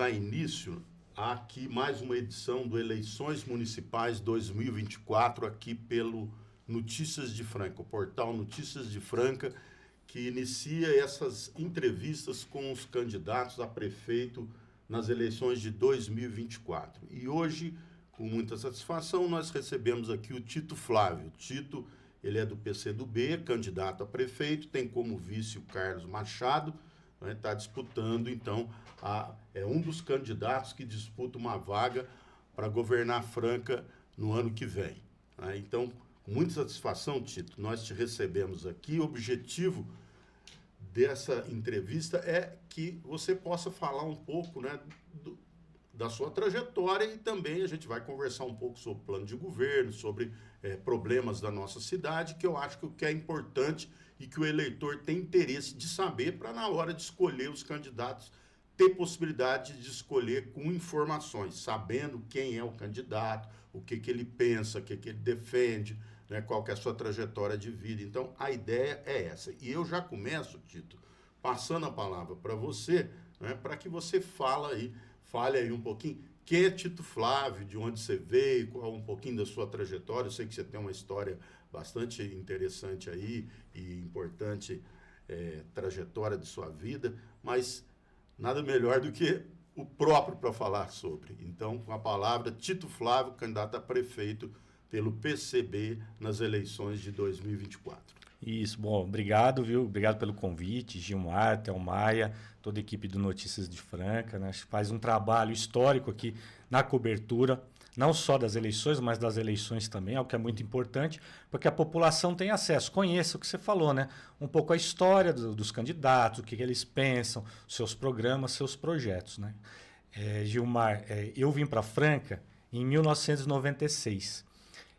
dar início a aqui mais uma edição do Eleições Municipais 2024, aqui pelo Notícias de Franca, o portal Notícias de Franca, que inicia essas entrevistas com os candidatos a prefeito nas eleições de 2024. E hoje, com muita satisfação, nós recebemos aqui o Tito Flávio. O Tito, ele é do PCdoB, candidato a prefeito, tem como vice o Carlos Machado, está disputando, então, é um dos candidatos que disputa uma vaga para governar Franca no ano que vem. Né? Então, com muita satisfação, Tito, nós te recebemos aqui. O objetivo dessa entrevista é que você possa falar um pouco, né, da sua trajetória, e também a gente vai conversar um pouco sobre o plano de governo, sobre problemas da nossa cidade, que eu acho que o que é importante e que o eleitor tem interesse de saber para, na hora de escolher os candidatos, ter possibilidade de escolher com informações, sabendo quem é o candidato, o que ele pensa, o que ele defende, né, qual que é a sua trajetória de vida. Então, a ideia é essa. E eu já começo, Tito, passando a palavra para você, né, para que você fale aí um pouquinho quem é Tito Flávio, de onde você veio, qual um pouquinho da sua trajetória. Eu sei que você tem uma história bastante interessante aí e importante trajetória de sua vida, mas nada melhor do que o próprio para falar sobre. Então, com a palavra, Tito Flávio, candidato a prefeito pelo PCB nas eleições de 2024. Isso, bom, obrigado, viu? Obrigado pelo convite, Gilmar, Théo Maia, toda a equipe do Notícias de Franca, né? Faz um trabalho histórico aqui na cobertura, não só das eleições, mas das eleições também, algo que é muito importante, porque a população tem acesso, conheça o que você falou, né? Um pouco a história dos candidatos, o que eles pensam, seus programas, seus projetos, né? Gilmar, eu vim para Franca em 1996.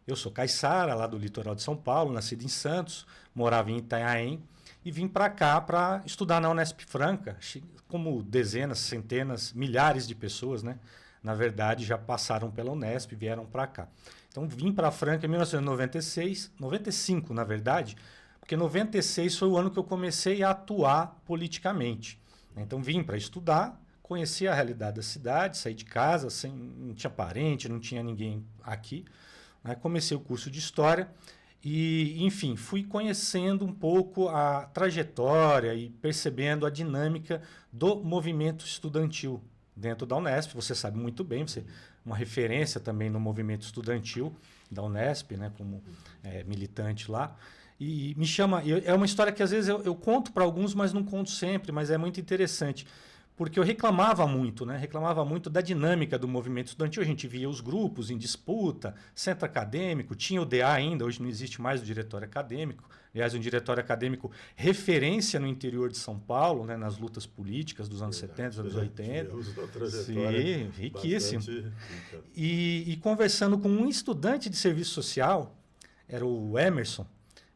Eu sou caiçara, lá do litoral de São Paulo, nascido em Santos, morava em Itanhaém e vim para cá para estudar na Unesp Franca, como dezenas, centenas, milhares de pessoas, né? Na verdade, já passaram pela Unesp e vieram para cá. Então, vim para Franca em 1996, 95, na verdade, porque 96 foi o ano que eu comecei a atuar politicamente. Então, vim para estudar, conheci a realidade da cidade, saí de casa, não tinha parente, não tinha ninguém aqui. Comecei o curso de História e, enfim, fui conhecendo um pouco a trajetória e percebendo a dinâmica do movimento estudantil dentro da Unesp. Você sabe muito bem, você é uma referência também no movimento estudantil da Unesp, né, como militante lá. E me chama... É uma história que às vezes eu conto para alguns, mas não conto sempre, mas é muito interessante. Porque eu reclamava muito, né? Reclamava muito da dinâmica do movimento estudantil. A gente via os grupos em disputa, centro acadêmico, tinha o DA ainda, hoje não existe mais o diretório acadêmico. Aliás, um diretório acadêmico referência no interior de São Paulo, né? Nas lutas políticas dos anos 70, anos 80. Sim, riquíssimo. E conversando com um estudante de serviço social, era o Emerson,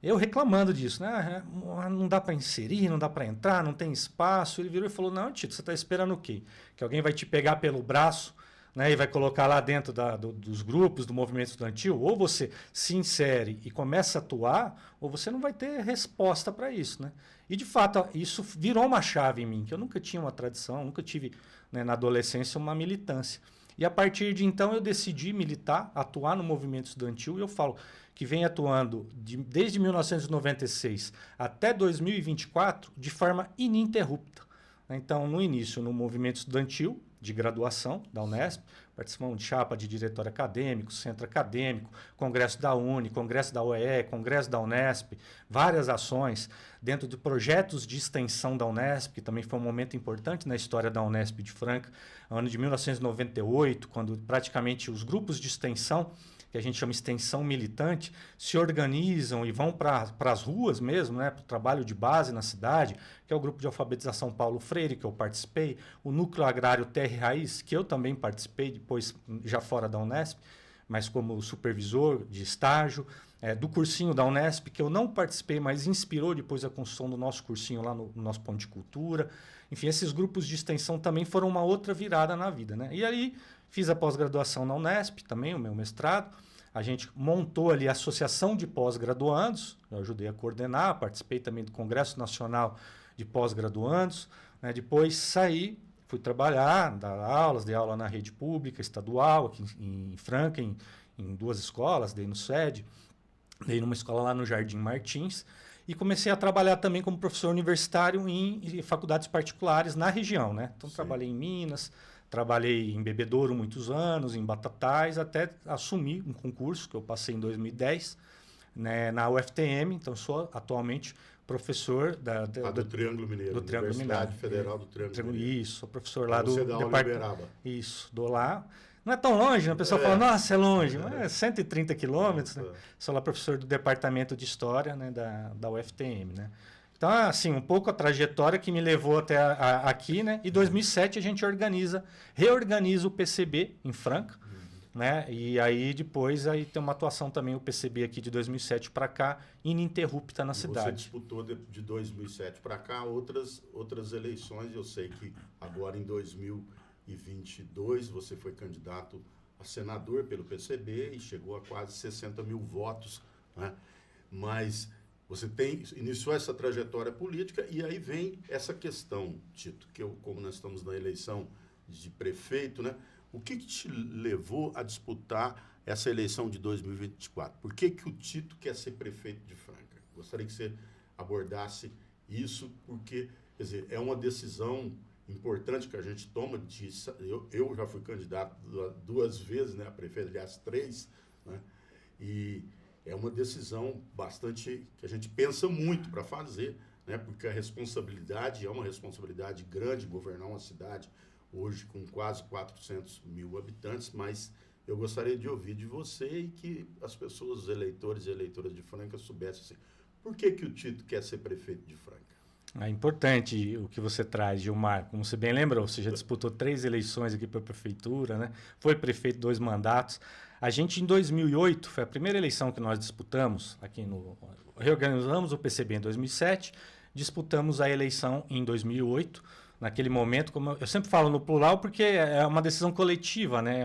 eu reclamando disso, né? Não dá para inserir, não dá para entrar, não tem espaço. Ele virou e falou, não, Tito, você está esperando o quê? Que alguém vai te pegar pelo braço, né, e vai colocar lá dentro dos grupos do movimento estudantil? Ou você se insere e começa a atuar, ou você não vai ter resposta para isso, né? E, de fato, isso virou uma chave em mim, que eu nunca tinha uma tradição, nunca tive, né, na adolescência uma militância. E a partir de então eu decidi militar, atuar no movimento estudantil, e eu falo que venho atuando desde 1996 até 2024 de forma ininterrupta. Então, no início, no movimento estudantil de graduação da Unesp, participamos de chapa de diretório acadêmico, centro acadêmico, congresso da Uni, congresso da UEE, congresso da Unesp, várias ações dentro de projetos de extensão da Unesp, que também foi um momento importante na história da Unesp de Franca, ano de 1998, quando praticamente os grupos de extensão, que a gente chama extensão militante, se organizam e vão para as ruas mesmo, né, para o trabalho de base na cidade, que é o grupo de alfabetização Paulo Freire, que eu participei, o Núcleo Agrário Terra e Raiz, que eu também participei, depois já fora da Unesp, mas como supervisor de estágio, do cursinho da Unesp, que eu não participei, mas inspirou depois a construção do nosso cursinho lá no nosso Ponto de Cultura. Enfim, esses grupos de extensão também foram uma outra virada na vida, né? E aí fiz a pós-graduação na Unesp, também o meu mestrado. A gente montou ali a Associação de Pós-Graduandos, eu ajudei a coordenar, participei também do Congresso Nacional de Pós-Graduandos, né? Depois saí, fui trabalhar, dar aulas, dei aula na rede pública, estadual, aqui em Franca, em 2 escolas, dei no SED, dei numa escola lá no Jardim Martins, e comecei a trabalhar também como professor universitário em faculdades particulares na região, né? Então, trabalhei em Minas, trabalhei em Bebedouro muitos anos, em Batatais, até assumi um concurso que eu passei em 2010, né, na UFTM. Então, sou atualmente professor do Triângulo Mineiro, do Triângulo Universidade Mineiro. Federal do Triângulo Mineiro. Isso, sou professor lá do departamento. Isso, dou lá. Não é tão longe, né? O pessoal fala, nossa, é longe, mas é 130 quilômetros. Né? Sou lá professor do Departamento de História, né, da UFTM, né? Então, assim, um pouco a trajetória que me levou até aqui, né? E em 2007 a gente reorganiza o PCB em Franca, né? E aí depois aí tem uma atuação também, o PCB aqui de 2007 para cá, ininterrupta na cidade. Você disputou de 2007 para cá outras eleições. Eu sei que agora em 2022 você foi candidato a senador pelo PCB e chegou a quase 60 mil votos, né? Mas você iniciou essa trajetória política e aí vem essa questão, Tito, que como nós estamos na eleição de prefeito, né? O que te levou a disputar essa eleição de 2024? Por que o Tito quer ser prefeito de Franca? Gostaria que você abordasse isso, porque, quer dizer, é uma decisão importante que a gente toma. Eu já fui candidato 2 vezes, né, a prefeito, aliás, 3, né? E é uma decisão bastante que a gente pensa muito para fazer, né? Porque a responsabilidade é uma responsabilidade grande, governar uma cidade hoje com quase 400 mil habitantes, mas eu gostaria de ouvir de você e que as pessoas, os eleitores e eleitoras de Franca soubessem assim, por que o Tito quer ser prefeito de Franca? É importante o que você traz, Gilmar. Como você bem lembrou, você já disputou 3 eleições aqui para a prefeitura, né? Foi prefeito 2 mandatos. A gente, em 2008, foi a primeira eleição que nós disputamos aqui reorganizamos o PCB em 2007, disputamos a eleição em 2008. Naquele momento, como eu sempre falo no plural, porque é uma decisão coletiva, né?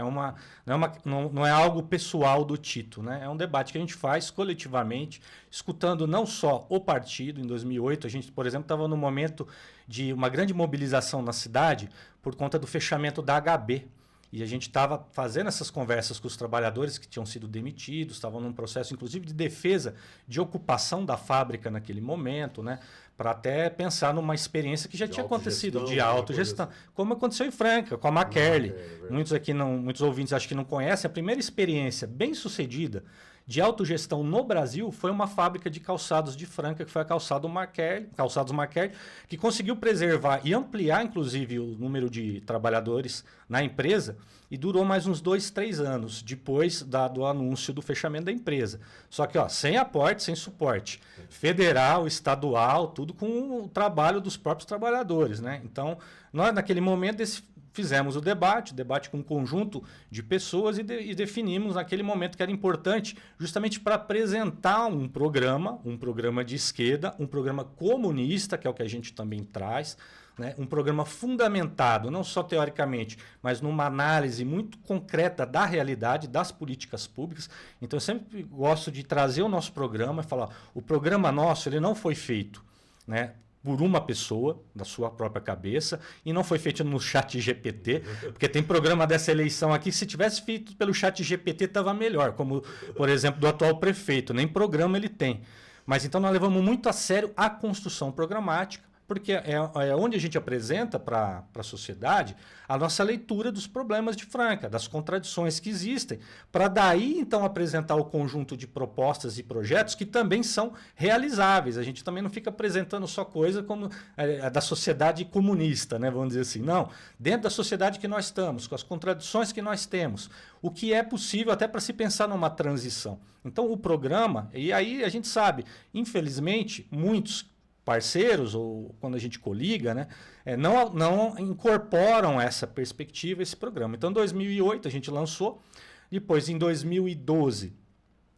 Não é algo pessoal do Tito, né? É um debate que a gente faz coletivamente, escutando não só o partido. Em 2008, a gente, por exemplo, estava no momento de uma grande mobilização na cidade por conta do fechamento da HB. E a gente estava fazendo essas conversas com os trabalhadores que tinham sido demitidos, estavam num processo, inclusive, de defesa de ocupação da fábrica naquele momento, né? Para até pensar numa experiência que já tinha acontecido de autogestão, como aconteceu em Franca, com a Maquerle. Muitos ouvintes acho que não conhecem. A primeira experiência bem sucedida de autogestão no Brasil foi uma fábrica de calçados de Franca, que foi a Calçados Maquerle, que conseguiu preservar e ampliar, inclusive, o número de trabalhadores na empresa e durou mais uns 2, 3 anos depois do anúncio do fechamento da empresa. Só que sem aporte, sem suporte. Federal, estadual, tudo com o trabalho dos próprios trabalhadores, né? Então, nós, naquele momento, fizemos o debate com um conjunto de pessoas e definimos naquele momento que era importante justamente para apresentar um programa de esquerda, um programa comunista, que é o que a gente também traz, né? Um programa fundamentado, não só teoricamente, mas numa análise muito concreta da realidade, das políticas públicas. Então, eu sempre gosto de trazer o nosso programa e falar, o programa nosso ele não foi feito, né, por uma pessoa, da sua própria cabeça, e não foi feito no chat GPT, porque tem programa dessa eleição aqui, se tivesse feito pelo chat GPT estava melhor, como, por exemplo, do atual prefeito, nem programa ele tem. Mas então nós levamos muito a sério a construção programática, porque é onde a gente apresenta para a sociedade a nossa leitura dos problemas de Franca, das contradições que existem, para daí então apresentar o conjunto de propostas e projetos que também são realizáveis. A gente também não fica apresentando só coisa como da sociedade comunista, né? Vamos dizer assim. Não, dentro da sociedade que nós estamos, com as contradições que nós temos, o que é possível até para se pensar numa transição. Então o programa, e aí a gente sabe, infelizmente, muitos parceiros, ou quando a gente coliga, né, não incorporam essa perspectiva, esse programa. Então, em 2008, a gente lançou. Depois, em 2012,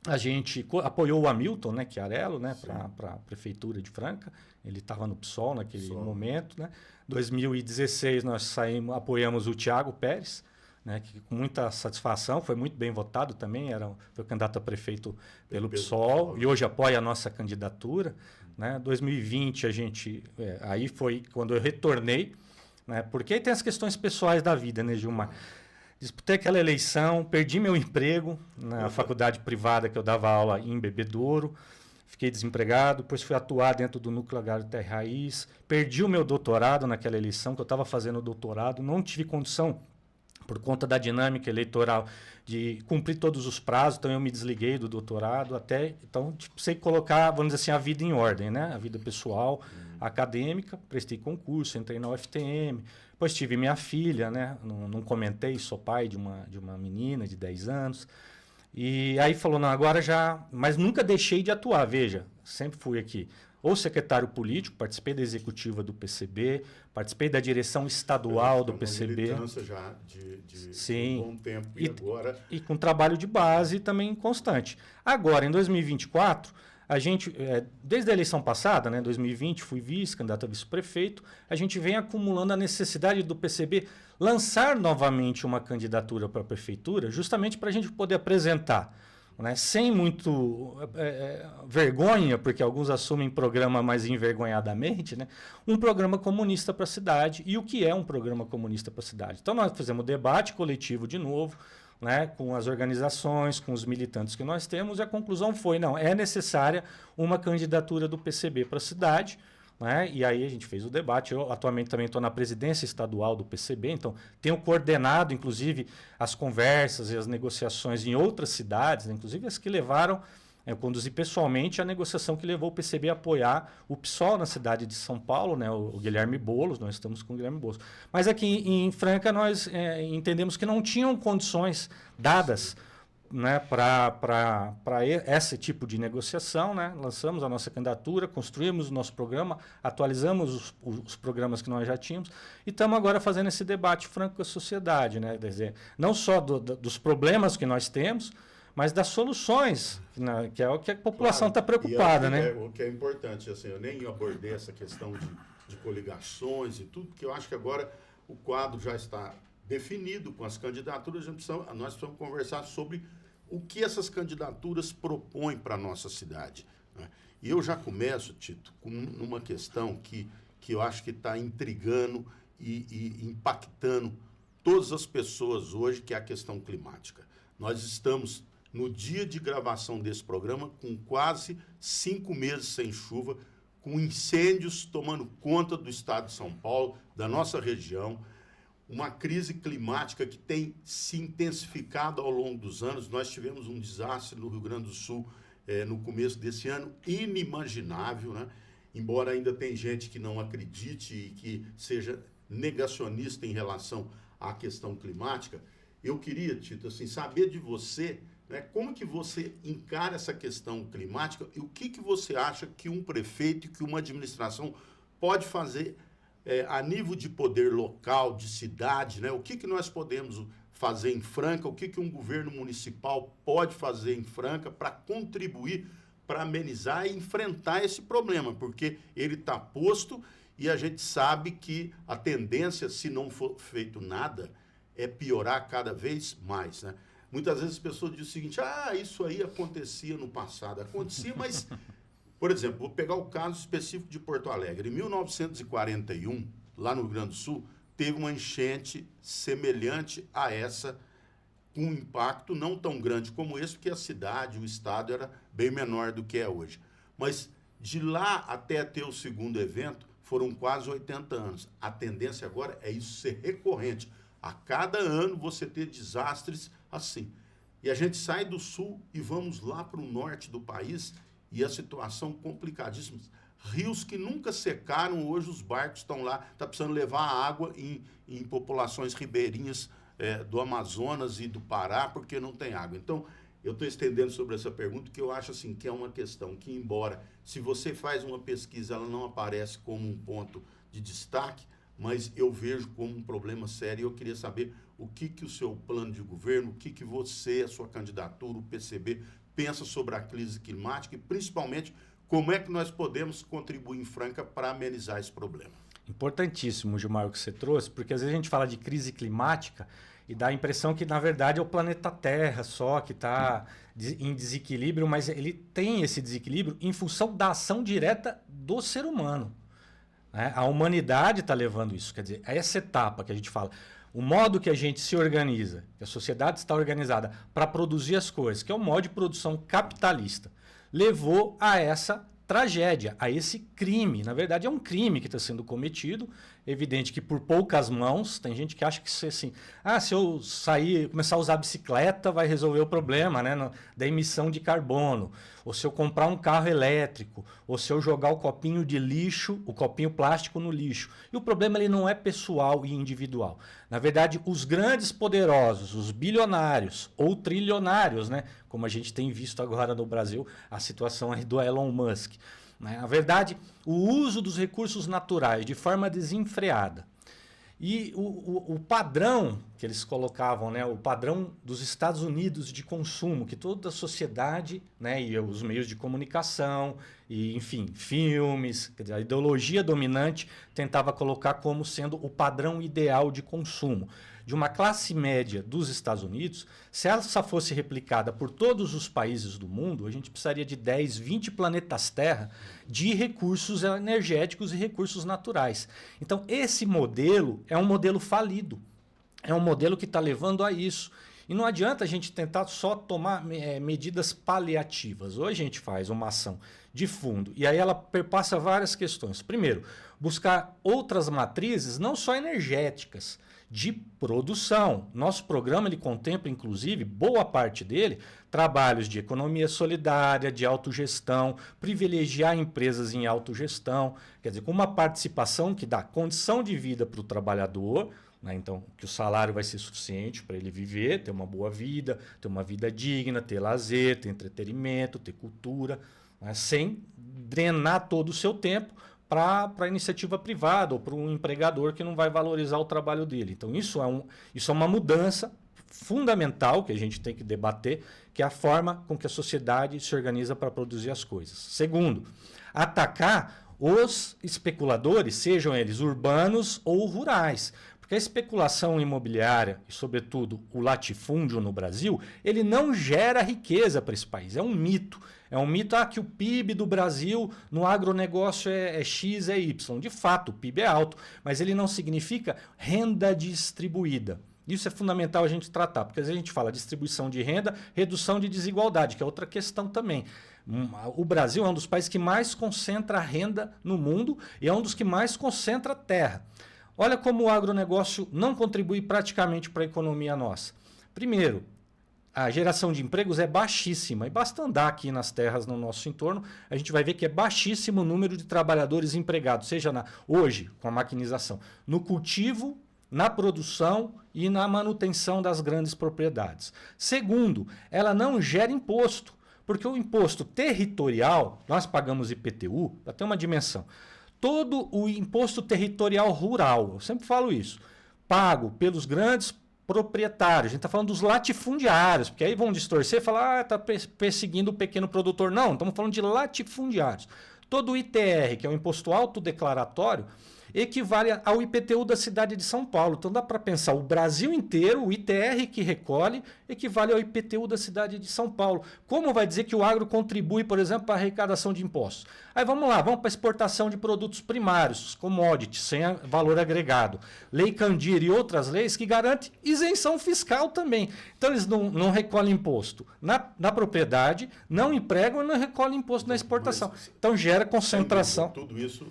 a gente apoiou o Hamilton, né, Chiarello, né, para a Prefeitura de Franca. Ele estava no PSOL naquele momento. Né. 2016, nós apoiamos o Thiago Pérez, né, que com muita satisfação, foi muito bem votado também, foi candidato a prefeito pelo PSOL e hoje apoia a nossa candidatura. Né? 2020, aí foi quando eu retornei né? Porque aí tem as questões pessoais da vida, né, Gilmar? Disputei aquela eleição, perdi meu emprego na faculdade privada que eu dava aula em Bebedouro, fiquei desempregado, depois fui atuar dentro do Núcleo Agrário Terra Raiz, perdi o meu doutorado naquela eleição, que eu estava fazendo doutorado, não tive condição, por conta da dinâmica eleitoral, de cumprir todos os prazos, então eu me desliguei do doutorado até, então sei colocar, vamos dizer assim, a vida em ordem, né? A vida pessoal, acadêmica, prestei concurso, entrei na UFTM, depois tive minha filha, né? Não comentei, sou pai de uma menina de 10 anos, e aí falou, não, agora já, mas nunca deixei de atuar, veja, sempre fui aqui, ou secretário político, participei da executiva do PCB, participei da direção estadual do PCB. Militância já de Sim. um bom tempo e agora... E com trabalho de base também constante. Agora, em 2024, a gente, desde a eleição passada, né, 2020, fui candidato a vice-prefeito, a gente vem acumulando a necessidade do PCB lançar novamente uma candidatura para a prefeitura, justamente para a gente poder apresentar, né, sem muito vergonha, porque alguns assumem programa mais envergonhadamente, né, um programa comunista para a cidade. E o que é um programa comunista para a cidade? Então, nós fizemos debate coletivo de novo, né, com as organizações, com os militantes que nós temos, e a conclusão foi, não, é necessária uma candidatura do PCB para a cidade, né? E aí a gente fez o debate. Eu atualmente também estou na presidência estadual do PCB, então tenho coordenado, inclusive, as conversas e as negociações em outras cidades, né? Inclusive as que levaram, eu conduzi pessoalmente a negociação que levou o PCB a apoiar o PSOL na cidade de São Paulo, né? O Guilherme Boulos, nós estamos com o Guilherme Boulos. Mas aqui em Franca nós entendemos que não tinham condições dadas, né, para esse tipo de negociação, né? Lançamos a nossa candidatura, construímos o nosso programa, atualizamos os programas que nós já tínhamos e estamos agora fazendo esse debate franco com a sociedade, né? Quer dizer, não só dos problemas que nós temos, mas das soluções, né, que é o que a população está preocupada, né? O que é importante, assim, eu nem abordei essa questão de coligações e tudo, porque eu acho que agora o quadro já está definido com as candidaturas, nós precisamos conversar sobre o que essas candidaturas propõem para a nossa cidade, né? E eu já começo, Tito, com uma questão que eu acho que está intrigando e impactando todas as pessoas hoje, que é a questão climática. Nós estamos, no dia de gravação desse programa, com quase 5 meses sem chuva, com incêndios tomando conta do estado de São Paulo, da nossa região, uma crise climática que tem se intensificado ao longo dos anos. Nós tivemos um desastre no Rio Grande do Sul no começo desse ano, inimaginável, né? Embora ainda tem gente que não acredite e que seja negacionista em relação à questão climática. Eu queria, Tito, assim, saber de você, né, como que você encara essa questão climática e o que você acha que um prefeito, que uma administração pode fazer a nível de poder local, de cidade, né? O que nós podemos fazer em Franca, o que um governo municipal pode fazer em Franca para contribuir, para amenizar e enfrentar esse problema, porque ele está posto e a gente sabe que a tendência, se não for feito nada, é piorar cada vez mais, né? Muitas vezes as pessoas dizem o seguinte, isso aí acontecia no passado. Acontecia, mas... Por exemplo, vou pegar o caso específico de Porto Alegre. Em 1941, lá no Rio Grande do Sul, teve uma enchente semelhante a essa, com um impacto não tão grande como esse, porque a cidade, o estado era bem menor do que é hoje. Mas de lá até ter o segundo evento, foram quase 80 anos. A tendência agora é isso ser recorrente. A cada ano você ter desastres assim. E a gente sai do sul e vamos lá para o norte do país e a situação complicadíssima. Rios que nunca secaram, hoje os barcos estão lá, está precisando levar água em populações ribeirinhas do Amazonas e do Pará, porque não tem água. Então, eu estou estendendo sobre essa pergunta, que eu acho assim, que é uma questão que, embora, se você faz uma pesquisa, ela não aparece como um ponto de destaque, mas eu vejo como um problema sério. Eu queria saber o que o seu plano de governo, o que você, a sua candidatura, o PCB, pensa sobre a crise climática e, principalmente, como é que nós podemos contribuir em Franca para amenizar esse problema. Importantíssimo, Gilmar, o que você trouxe, porque às vezes a gente fala de crise climática e dá a impressão que, na verdade, é o planeta Terra só que está em desequilíbrio, mas ele tem esse desequilíbrio em função da ação direta do ser humano. né? A humanidade está levando isso. Quer dizer, essa etapa que a gente fala, o modo que a gente se organiza, que a sociedade está organizada para produzir as coisas, que é o modo de produção capitalista, levou a essa tragédia, a esse crime. Na verdade, é um crime que está sendo cometido. Evidente que por poucas mãos, tem gente que acha que isso é assim, se eu sair, começar a usar bicicleta, vai resolver o problema, né, da emissão de carbono. Ou se eu comprar um carro elétrico, ou se eu jogar o copinho de lixo, o copinho plástico no lixo. E o problema ele não é pessoal e individual. Na verdade, os grandes poderosos, os bilionários ou trilionários, né, como a gente tem visto agora no Brasil, a situação aí do Elon Musk. Na verdade, o uso dos recursos naturais de forma desenfreada. E o padrão que eles colocavam, né, o padrão dos Estados Unidos de consumo, que toda a sociedade, né, e os meios de comunicação, e enfim, filmes, quer dizer, a ideologia dominante tentava colocar como sendo o padrão ideal de consumo de uma classe média dos Estados Unidos. Se essa fosse replicada por todos os países do mundo, a gente precisaria de 10, 20 planetas Terra de recursos energéticos e recursos naturais. Então, esse modelo é um modelo falido. É um modelo que está levando a isso. E não adianta a gente tentar só tomar medidas paliativas. Hoje a gente faz uma ação de fundo e aí ela perpassa várias questões. Primeiro, buscar outras matrizes, não só energéticas, de produção. Nosso programa ele contempla, inclusive, boa parte dele, trabalhos de economia solidária, de autogestão, privilegiar empresas em autogestão, quer dizer, com uma participação que dá condição de vida para o trabalhador, né? Então, que o salário vai ser suficiente para ele viver, ter uma boa vida, ter uma vida digna, ter lazer, ter entretenimento, ter cultura, né? Sem drenar todo o seu tempo para a iniciativa privada ou para um empregador que não vai valorizar o trabalho dele. Então, isso é uma mudança fundamental que a gente tem que debater, que é a forma com que a sociedade se organiza para produzir as coisas. Segundo, atacar os especuladores, sejam eles urbanos ou rurais. Porque a especulação imobiliária e, sobretudo, o latifúndio no Brasil, ele não gera riqueza para esse país. É um mito. É um mito que o PIB do Brasil no agronegócio é X, é Y. De fato, o PIB é alto, mas ele não significa renda distribuída. Isso é fundamental a gente tratar, porque às vezes a gente fala distribuição de renda, redução de desigualdade, que é outra questão também. O Brasil é um dos países que mais concentra renda no mundo e é um dos que mais concentra terra. Olha como o agronegócio não contribui praticamente para a economia nossa. Primeiro, a geração de empregos é baixíssima. E basta andar aqui nas terras no nosso entorno, a gente vai ver que é baixíssimo o número de trabalhadores empregados, seja hoje, com a maquinização, no cultivo, na produção e na manutenção das grandes propriedades. Segundo, ela não gera imposto, porque o imposto territorial, nós pagamos IPTU, para ter uma dimensão, todo o imposto territorial rural, eu sempre falo isso, pago pelos grandes proprietários, a gente está falando dos latifundiários, porque aí vão distorcer e falar, está perseguindo o pequeno produtor. Não, estamos falando de latifundiários. Todo o ITR, que é o imposto autodeclaratório, equivale ao IPTU da cidade de São Paulo. Então dá para pensar, o Brasil inteiro, o ITR que recolhe, equivale ao IPTU da cidade de São Paulo. Como vai dizer que o agro contribui, por exemplo, para a arrecadação de impostos? Aí vamos lá, vamos para a exportação de produtos primários, commodities, sem valor agregado. Lei Candir e outras leis que garantem isenção fiscal também. Então eles não recolhem imposto na propriedade, não empregam e não recolhem imposto na exportação. Então gera concentração. Tudo isso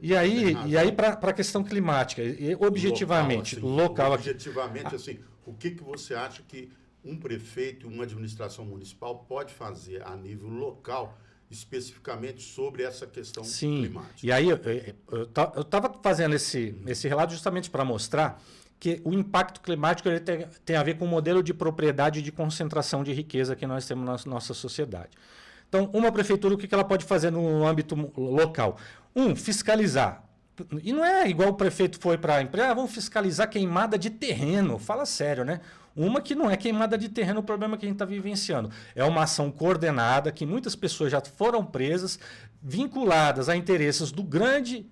E aí para a questão climática, objetivamente, local aqui. Objetivamente, assim, o que você acha que um prefeito e uma administração municipal pode fazer a nível local, especificamente sobre essa questão climática? E aí eu estava fazendo esse relato justamente para mostrar que o impacto climático ele tem a ver com o modelo de propriedade e de concentração de riqueza que nós temos na nossa sociedade. Então, uma prefeitura, o que ela pode fazer no âmbito local? Fiscalizar. E não é igual o prefeito foi para a empresa, vamos fiscalizar queimada de terreno. Fala sério, né? Uma que não é queimada de terreno, o problema que a gente está vivenciando. É uma ação coordenada, que muitas pessoas já foram presas, vinculadas a interesses do grande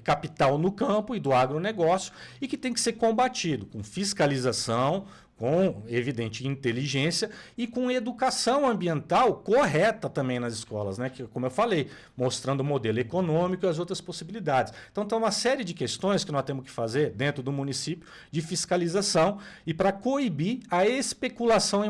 capital no campo e do agronegócio, e que tem que ser combatido com fiscalização, com evidente inteligência e com educação ambiental correta também nas escolas, né? Que, como eu falei, mostrando o modelo econômico e as outras possibilidades. Então, tem uma série de questões que nós temos que fazer dentro do município de fiscalização e para coibir a especulação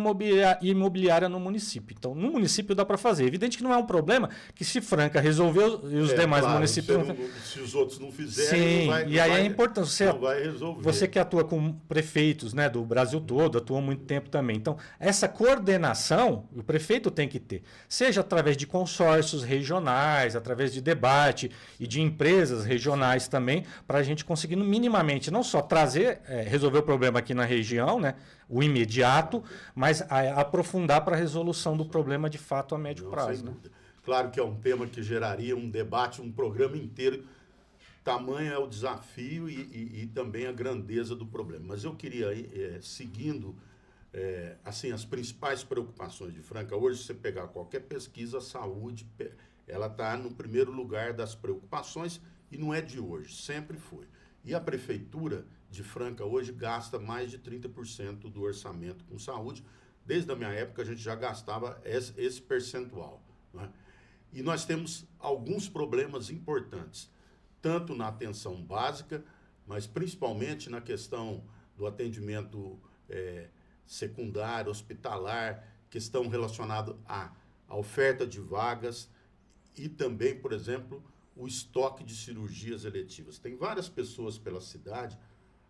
imobiliária no município. Então, no município dá para fazer. Evidente que não é um problema que se Franca resolveu e os demais municípios... Se os outros não fizerem, sim, não vai, e aí é importante. não vai resolver. Você que atua com prefeitos, né, do Brasil todo, atua há muito tempo também. Então, essa coordenação o prefeito tem que ter, seja através de consórcios regionais, através de debate e de empresas regionais também, para a gente conseguir minimamente não só trazer, resolver o problema aqui na região, né, o imediato, mas aprofundar para a resolução do problema de fato a médio prazo. Né? Claro que é um tema que geraria um debate, um programa inteiro. Tamanho é o desafio e também a grandeza do problema. Mas eu queria, seguindo assim, as principais preocupações de Franca. Hoje, se você pegar qualquer pesquisa, a saúde ela está no primeiro lugar das preocupações e não é de hoje, sempre foi. E a Prefeitura de Franca hoje gasta mais de 30% do orçamento com saúde. Desde a minha época, a gente já gastava esse percentual. Né? E nós temos alguns problemas importantes, tanto na atenção básica, mas principalmente na questão do atendimento secundário, hospitalar, questão relacionada à oferta de vagas e também, por exemplo, o estoque de cirurgias eletivas. Tem várias pessoas pela cidade.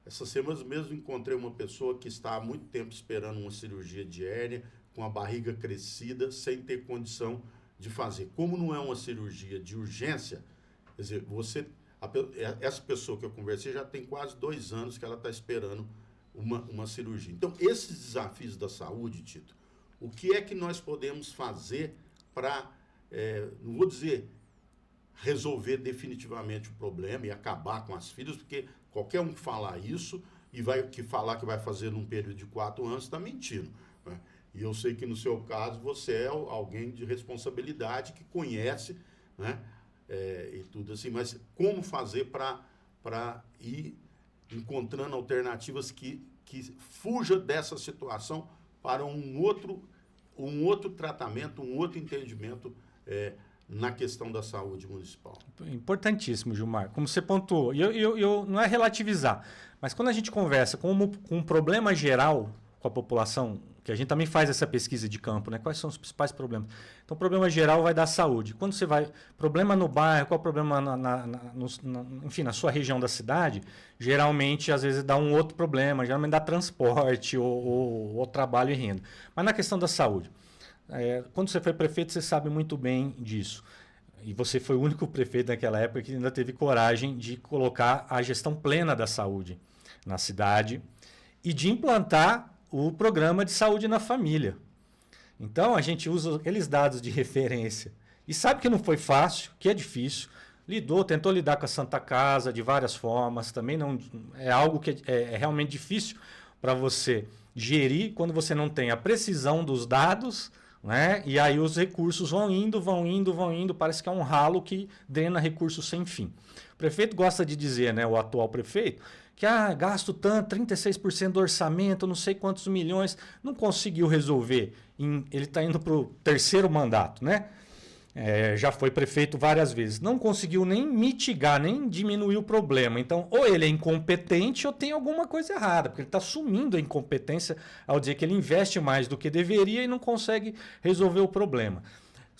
Essa semana mesmo encontrei uma pessoa que está há muito tempo esperando uma cirurgia de hérnia, com a barriga crescida, sem ter condição de fazer. Como não é uma cirurgia de urgência, quer dizer, essa pessoa que eu conversei já tem quase 2 anos que ela está esperando uma cirurgia. Então, esses desafios da saúde, Tito, o que é que nós podemos fazer para, não vou dizer resolver definitivamente o problema e acabar com as filas, porque qualquer um que falar isso e falar que vai fazer num período de 4 anos está mentindo. Né? E eu sei que no seu caso você é alguém de responsabilidade que conhece, né? E tudo assim, mas como fazer para ir encontrando alternativas que fuja dessa situação para um outro tratamento, um outro entendimento na questão da saúde municipal. Importantíssimo, Gilmar. Como você pontuou, eu não é relativizar, mas quando a gente conversa com um problema geral com a população, que a gente também faz essa pesquisa de campo, né? Quais são os principais problemas? Então, o problema geral vai dar saúde. Quando você vai, problema no bairro, qual é o problema enfim, na sua região da cidade, geralmente, às vezes, dá um outro problema, geralmente dá transporte ou trabalho e renda. Mas na questão da saúde, quando você foi prefeito, você sabe muito bem disso. E você foi o único prefeito naquela época que ainda teve coragem de colocar a gestão plena da saúde na cidade e de implantar o programa de saúde na família. Então, a gente usa aqueles dados de referência e sabe que não foi fácil, que é difícil. Tentou lidar com a Santa Casa de várias formas, também não é algo que é realmente difícil para você gerir quando você não tem a precisão dos dados, né? E aí os recursos vão indo, parece que é um ralo que drena recursos sem fim. O prefeito gosta de dizer, né, o atual prefeito, que gasto tanto, 36% do orçamento, não sei quantos milhões, não conseguiu resolver. Ele está indo para o 3º mandato, né? Já foi prefeito várias vezes. Não conseguiu nem mitigar, nem diminuir o problema. Então, ou ele é incompetente ou tem alguma coisa errada, porque ele está assumindo a incompetência ao dizer que ele investe mais do que deveria e não consegue resolver o problema.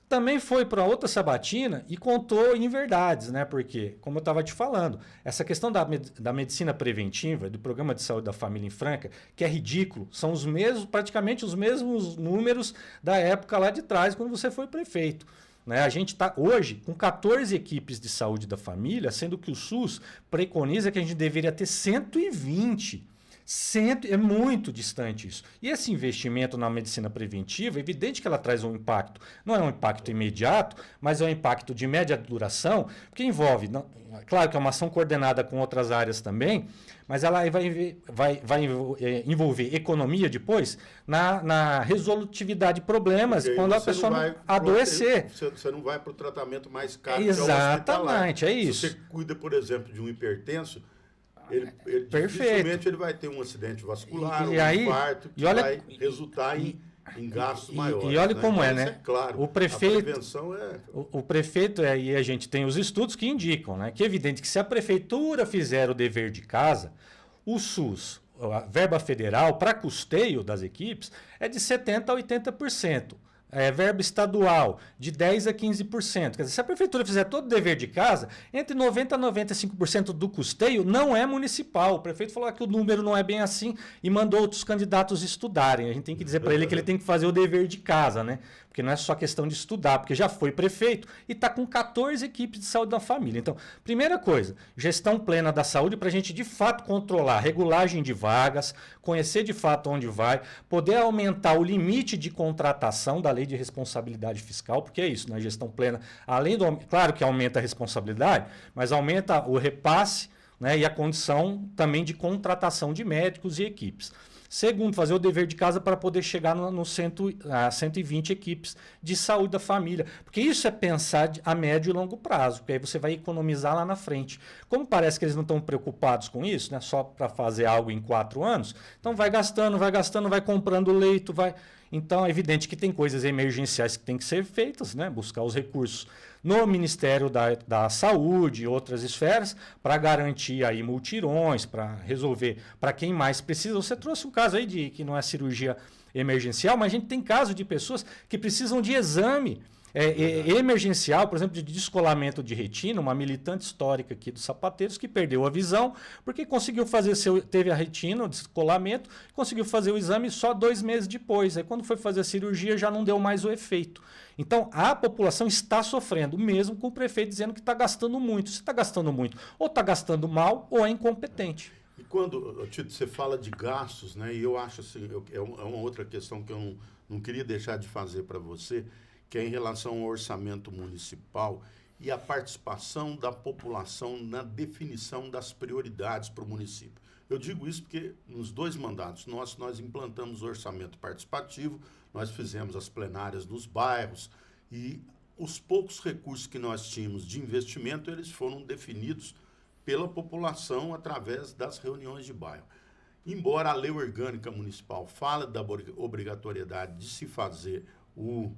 Também foi para outra sabatina e contou inverdades, né? Porque, como eu estava te falando, essa questão da medicina preventiva, do programa de saúde da família em Franca, que é ridículo, são praticamente os mesmos números da época lá de trás, quando você foi prefeito. Né? A gente está hoje com 14 equipes de saúde da família, sendo que o SUS preconiza que a gente deveria ter 120. É muito distante isso. E esse investimento na medicina preventiva, é evidente que ela traz um impacto. Não é um impacto imediato, mas é um impacto de média duração, porque envolve, claro que é uma ação coordenada com outras áreas também, mas ela vai envolver economia depois na resolutividade de problemas quando a pessoa adoecer. Você não vai para o tratamento mais caro. Exatamente, que é o hospitalar. É isso. Se você cuida, por exemplo, de um hipertenso, Dificilmente ele vai ter um acidente vascular, um infarto, que vai resultar em gastos maiores. E olha, né? Como então, né? É claro, o prefeito, a prevenção é... O prefeito, e a gente tem os estudos que indicam, né? Que é evidente que se a prefeitura fizer o dever de casa, o SUS, a verba federal para custeio das equipes é de 70% a 80%. Verba estadual, de 10% a 15%. Quer dizer, se a prefeitura fizer todo o dever de casa, entre 90% a 95% do custeio não é municipal. O prefeito falou que o número não é bem assim e mandou outros candidatos estudarem. A gente tem que dizer para ele que ele tem que fazer o dever de casa, né? Porque não é só questão de estudar, porque já foi prefeito e está com 14 equipes de saúde da família. Então, primeira coisa, gestão plena da saúde para a gente de fato controlar a regulagem de vagas, conhecer de fato onde vai, poder aumentar o limite de contratação da lei de responsabilidade fiscal, porque é isso, né? Gestão plena, além do... Claro que aumenta a responsabilidade, mas aumenta o repasse, né? E a condição também de contratação de médicos e equipes. Segundo, fazer o dever de casa para poder chegar no 120 equipes de saúde da família. Porque isso é pensar a médio e longo prazo, porque aí você vai economizar lá na frente. Como parece que eles não estão preocupados com isso, né, só para fazer algo em 4 anos, então vai gastando, vai comprando leito, vai... Então é evidente que tem coisas emergenciais que têm que ser feitas, né, buscar os recursos no Ministério da Saúde e outras esferas para garantir aí multirões, para resolver para quem mais precisa. Você trouxe um caso aí de que não é cirurgia emergencial, mas a gente tem caso de pessoas que precisam de exame emergencial, por exemplo, de descolamento de retina, uma militante histórica aqui dos sapateiros que perdeu a visão porque conseguiu fazer teve a retina, o descolamento, conseguiu fazer o exame só 2 meses depois. Aí quando foi fazer a cirurgia já não deu mais o efeito. Então a população está sofrendo, mesmo com o prefeito dizendo que está gastando muito. Se está gastando muito, ou está gastando mal ou é incompetente. E quando, Tito, você fala de gastos, né? E eu acho assim, é uma outra questão que eu não queria deixar de fazer para você, que é em relação ao orçamento municipal e a participação da população na definição das prioridades para o município. Eu digo isso porque nos 2 mandatos nós implantamos o orçamento participativo, nós fizemos as plenárias nos bairros e os poucos recursos que nós tínhamos de investimento, eles foram definidos pela população através das reuniões de bairro. Embora a lei orgânica municipal fale da obrigatoriedade de se fazer o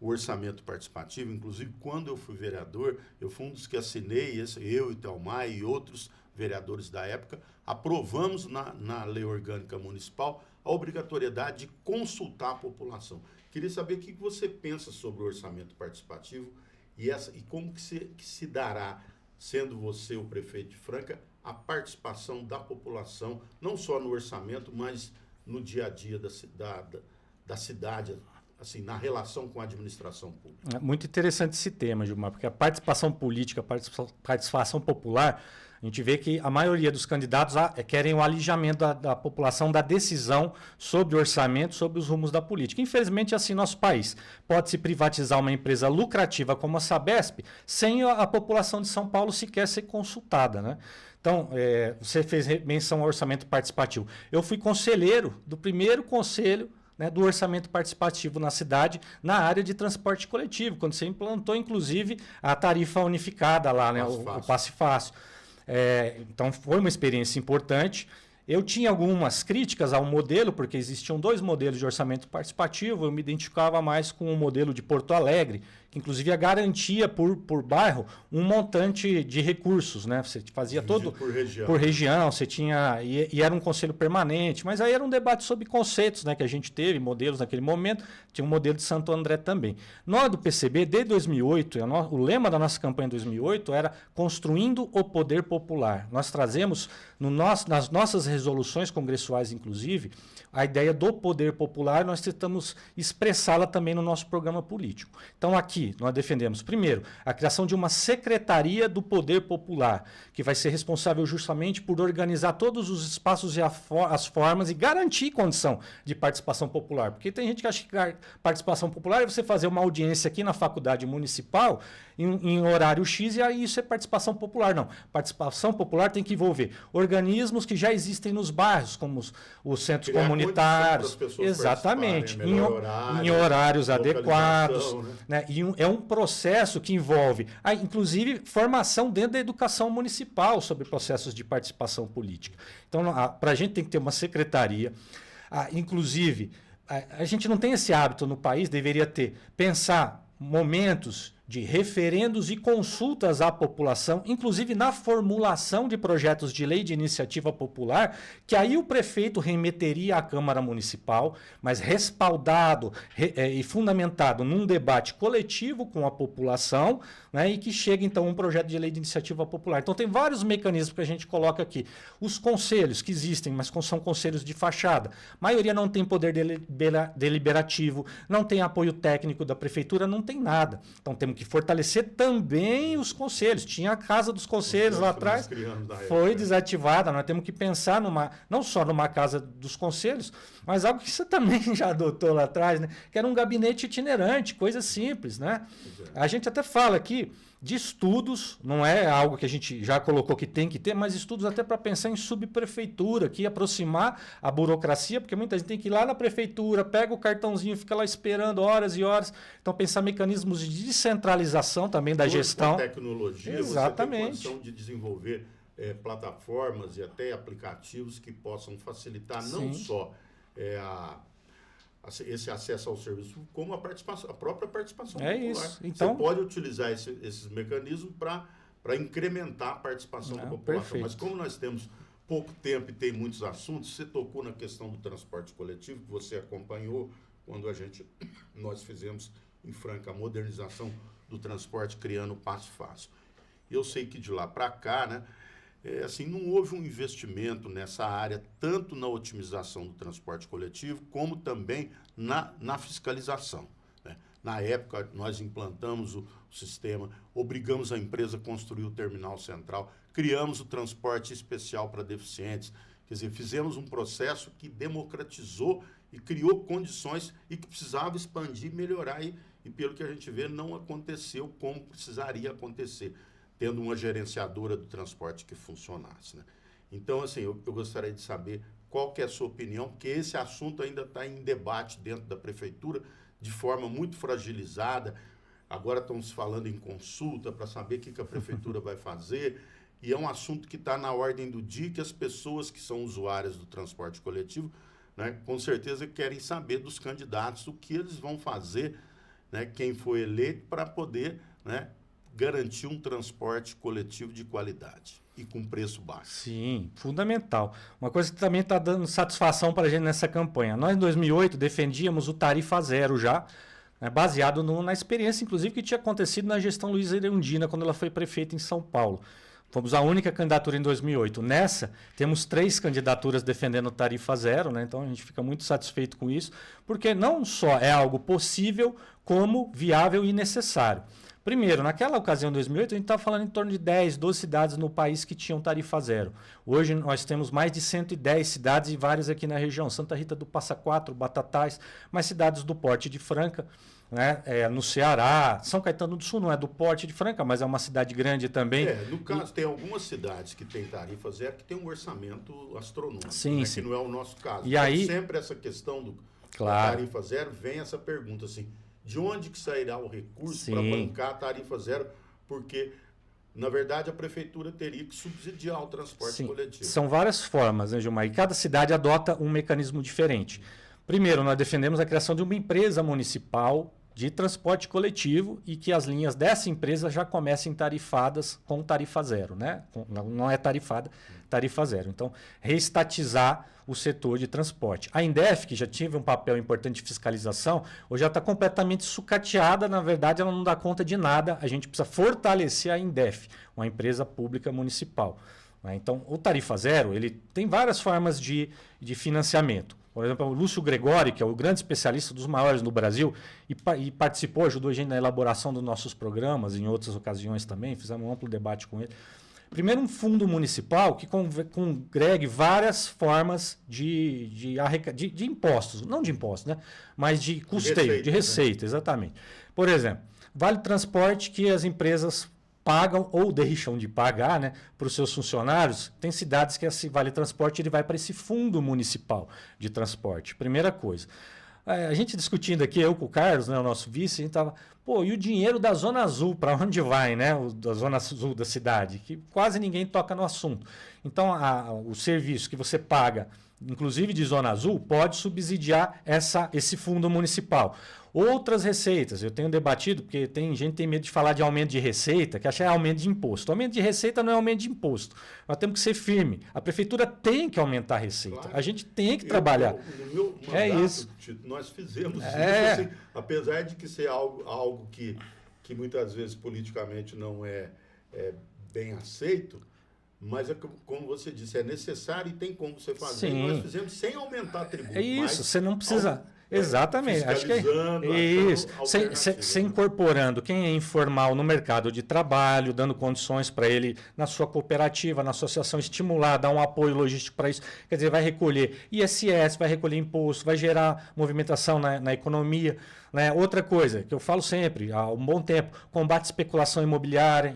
orçamento participativo, inclusive quando eu fui vereador, eu fui um dos que assinei, eu e Thelmar e outros vereadores da época, aprovamos na lei orgânica municipal a obrigatoriedade de consultar a população. Queria saber o que você pensa sobre o orçamento participativo e como que se dará, sendo você o prefeito de Franca, a participação da população, não só no orçamento, mas no dia a dia da cidade, assim, na relação com a administração pública. É muito interessante esse tema, Gilmar, porque a participação política, a participação popular, a gente vê que a maioria dos candidatos querem o alijamento da população da decisão sobre o orçamento, sobre os rumos da política. Infelizmente, assim, nosso país pode-se privatizar uma empresa lucrativa como a Sabesp sem a população de São Paulo sequer ser consultada, né? Então, você fez menção ao orçamento participativo. Eu fui conselheiro do primeiro conselho, né, do orçamento participativo na cidade, na área de transporte coletivo, quando você implantou, inclusive, a tarifa unificada lá, né, o Passe Fácil. Então, foi uma experiência importante. Eu tinha algumas críticas ao modelo, porque existiam 2 modelos de orçamento participativo. Eu me identificava mais com o modelo de Porto Alegre, que inclusive garantia por bairro um montante de recursos, né? Você fazia todo por região, você tinha e era um conselho permanente, mas aí era um debate sobre conceitos, né, que a gente teve, modelos naquele momento. Tinha um modelo de Santo André também. Nós do PCB, desde 2008, o lema da nossa campanha em 2008 era construindo o poder popular. Nós trazemos nas nossas resoluções congressuais, inclusive, a ideia do poder popular, nós tentamos expressá-la também no nosso programa político. Então, aqui, nós defendemos, primeiro, a criação de uma Secretaria do Poder Popular, que vai ser responsável justamente por organizar todos os espaços e as formas e garantir condição de participação popular. Porque tem gente que acha que participação popular é você fazer uma audiência aqui na faculdade municipal em horário X e aí isso é participação popular. Não, participação popular tem que envolver organismos que já existem nos bairros, como os centros comunitários, exatamente, em horários adequados, né? E é um processo que envolve, inclusive, formação dentro da educação municipal sobre processos de participação política. Então, para a gente tem que ter uma secretaria, inclusive, a gente não tem esse hábito no país, deveria pensar momentos de referendos e consultas à população, inclusive na formulação de projetos de lei de iniciativa popular, que aí o prefeito remeteria à Câmara Municipal, mas respaldado e fundamentado num debate coletivo com a população, né, e que chega então um projeto de lei de iniciativa popular. Então tem vários mecanismos que a gente coloca aqui. Os conselhos que existem, mas são conselhos de fachada. A maioria não tem poder deliberativo, não tem apoio técnico da prefeitura, não tem nada. Então temos que fortalecer também os conselhos. Tinha a Casa dos Conselhos lá atrás, foi desativada. Nós temos que pensar não só numa Casa dos Conselhos, mas algo que você também já adotou lá atrás, né? Que era um gabinete itinerante, coisa simples, né? A gente até fala aqui de estudos, não é algo que a gente já colocou que tem que ter, mas estudos até para pensar em subprefeitura, que aproximar a burocracia, porque muita gente tem que ir lá na prefeitura, pega o cartãozinho, fica lá esperando horas e horas. Então, pensar mecanismos de descentralização também da gestão. Com tecnologia, exatamente, você tem condição de desenvolver plataformas e até aplicativos que possam facilitar não só esse acesso ao serviço, como a própria participação popular. Isso. Então, você pode utilizar esses mecanismos para incrementar a participação da população. Perfeito. Mas como nós temos pouco tempo e tem muitos assuntos, você tocou na questão do transporte coletivo, que você acompanhou quando nós fizemos em Franca a modernização do transporte, criando o Passo Fácil. Eu sei que de lá para cá, né, não houve um investimento nessa área, tanto na otimização do transporte coletivo, como também na fiscalização, né? Na época, nós implantamos o sistema, obrigamos a empresa a construir o terminal central, criamos o transporte especial para deficientes, quer dizer, fizemos um processo que democratizou e criou condições e que precisava expandir, melhorar, e pelo que a gente vê, não aconteceu como precisaria acontecer, tendo uma gerenciadora do transporte que funcionasse, né? Então, eu gostaria de saber qual que é a sua opinião, porque esse assunto ainda está em debate dentro da prefeitura, de forma muito fragilizada. Agora estão se falando em consulta para saber o que a prefeitura vai fazer, e é um assunto que está na ordem do dia, que as pessoas que são usuárias do transporte coletivo, né, com certeza querem saber dos candidatos o que eles vão fazer, né, quem foi eleito, para poder, né, garantir um transporte coletivo de qualidade e com preço baixo. Sim, fundamental. Uma coisa que também está dando satisfação para a gente nessa campanha. Nós, em 2008, defendíamos o tarifa zero já, né, baseado na experiência, inclusive, que tinha acontecido na gestão Luiza Erundina, quando ela foi prefeita em São Paulo. Fomos a única candidatura em 2008. Nessa, temos 3 candidaturas defendendo tarifa zero, né? Então a gente fica muito satisfeito com isso, porque não só é algo possível, como viável e necessário. Primeiro, naquela ocasião, em 2008, a gente estava falando em torno de 10, 12 cidades no país que tinham tarifa zero. Hoje nós temos mais de 110 cidades e várias aqui na região. Santa Rita do Passa Quatro, Batatais, mais cidades do porte de Franca, né? No Ceará. São Caetano do Sul não é do porte de Franca, mas é uma cidade grande também. No caso, tem algumas cidades que têm tarifa zero que tem um orçamento astronômico, sim, né? sim. Que não é o nosso caso. E aí, sempre essa questão da tarifa zero, vem essa pergunta assim, de onde que sairá o recurso para bancar a tarifa zero? Porque, na verdade, a prefeitura teria que subsidiar o transporte coletivo. São várias formas, né, Gilmar? E cada cidade adota um mecanismo diferente. Primeiro, nós defendemos a criação de uma empresa municipal de transporte coletivo e que as linhas dessa empresa já comecem tarifadas com tarifa zero, né? Não é tarifada, tarifa zero. Então, reestatizar o setor de transporte. A Indef, que já teve um papel importante de fiscalização, hoje já está completamente sucateada, na verdade ela não dá conta de nada, a gente precisa fortalecer a Indef, uma empresa pública municipal. Então, o tarifa zero, ele tem várias formas de financiamento. Por exemplo, o Lúcio Gregori, que é o grande especialista dos maiores no Brasil, e participou, ajudou a gente na elaboração dos nossos programas, em outras ocasiões também, fizemos um amplo debate com ele. Primeiro, um fundo municipal que congregue várias formas de impostos, não de impostos, né? Mas de custeio, de receita, exatamente. Por exemplo, vale transporte que as empresas pagam ou deixam de pagar, né, para os seus funcionários. Tem cidades que esse vale transporte ele vai para esse fundo municipal de transporte. Primeira coisa. A gente discutindo aqui, eu com o Carlos, né, o nosso vice, a gente estava, Pô, e o dinheiro da Zona Azul, para onde vai, né? Da Zona Azul da cidade, que quase ninguém toca no assunto. Então, o serviço que você paga, inclusive de Zona Azul, pode subsidiar esse fundo municipal. Outras receitas, eu tenho debatido, porque tem gente que tem medo de falar de aumento de receita, que acha que é aumento de imposto. Aumento de receita não é aumento de imposto. Nós temos que ser firme. A prefeitura tem que aumentar a receita. Claro. A gente tem que trabalhar. No meu mandato, É isso. Tito, nós fizemos isso, É. assim, apesar de que ser algo que muitas vezes politicamente não é bem aceito, mas como você disse, é necessário e tem como você fazer. Sim. E nós fizemos sem aumentar tributo. É isso, mas você não precisa. Exatamente, acho que é isso. Você incorporando quem é informal no mercado de trabalho, dando condições para ele na sua cooperativa, na associação, estimular, dar um apoio logístico para isso. Quer dizer, vai recolher ISS, vai recolher imposto, vai gerar movimentação na economia. Né? Outra coisa que eu falo sempre, há um bom tempo, combate à especulação imobiliária,